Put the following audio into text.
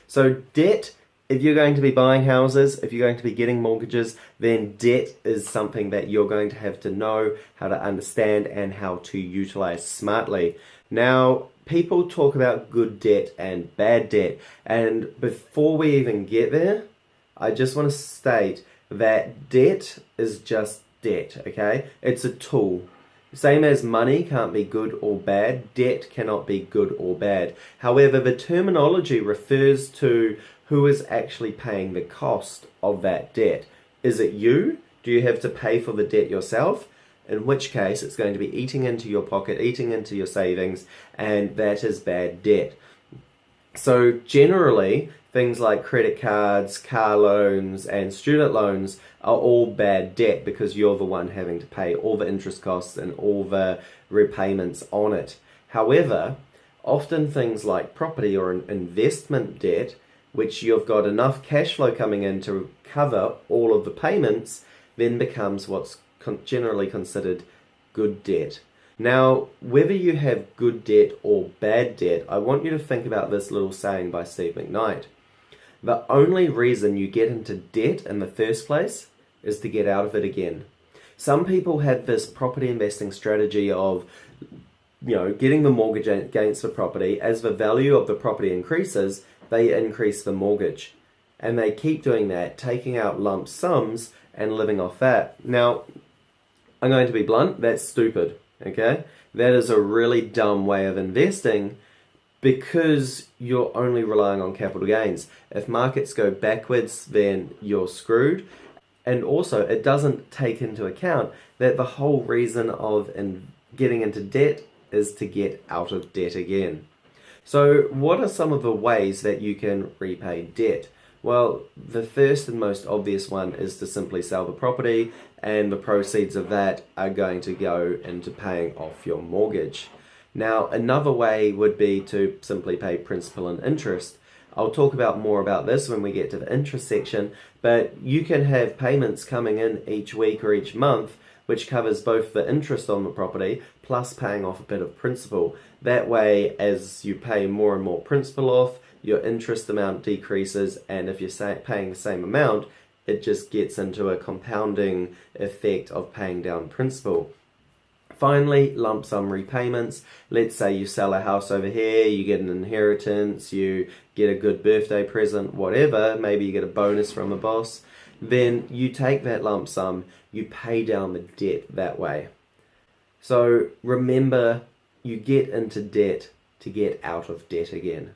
So debt, if you're going to be buying houses, if you're going to be getting mortgages, then debt is something that you're going to have to know how to understand and how to utilize smartly. Now, people talk about good debt and bad debt, and before we even get there, I just want to state that debt is just debt, okay? It's a tool. Same as money can't be good or bad, debt cannot be good or bad. However, the terminology refers to who is actually paying the cost of that debt. Is it you? Do you have to pay for the debt yourself? In which case, it's going to be eating into your pocket, eating into your savings, and that is bad debt. So generally, things like credit cards, car loans, and student loans are all bad debt because you're the one having to pay all the interest costs and all the repayments on it. However, often things like property or investment debt, which you've got enough cash flow coming in to cover all of the payments, then becomes what's generally considered good debt. Now, whether you have good debt or bad debt, I want you to think about this little saying by Steve McKnight. The only reason you get into debt in the first place is to get out of it again. Some people have this property investing strategy of, getting the mortgage against the property. As the value of the property increases, they increase the mortgage. And they keep doing that, taking out lump sums and living off that. Now, I'm going to be blunt, that's stupid, okay? That is a really dumb way of investing because you're only relying on capital gains. If markets go backwards, then you're screwed. And also, it doesn't take into account that the whole reason of getting into debt is to get out of debt again. So what are some of the ways that you can repay debt? Well, the first and most obvious one is to simply sell the property, and the proceeds of that are going to go into paying off your mortgage. Now, another way would be to simply pay principal and interest. I'll talk about more about this when we get to the interest section, but you can have payments coming in each week or each month which covers both the interest on the property plus paying off a bit of principal. That way, as you pay more and more principal off, your interest amount decreases, and if you're paying the same amount, it just gets into a compounding effect of paying down principal. Finally, lump sum repayments. Let's say you sell a house over here, you get an inheritance, you get a good birthday present, whatever, maybe you get a bonus from a boss, then you take that lump sum, you pay down the debt that way. So remember, you get into debt to get out of debt again.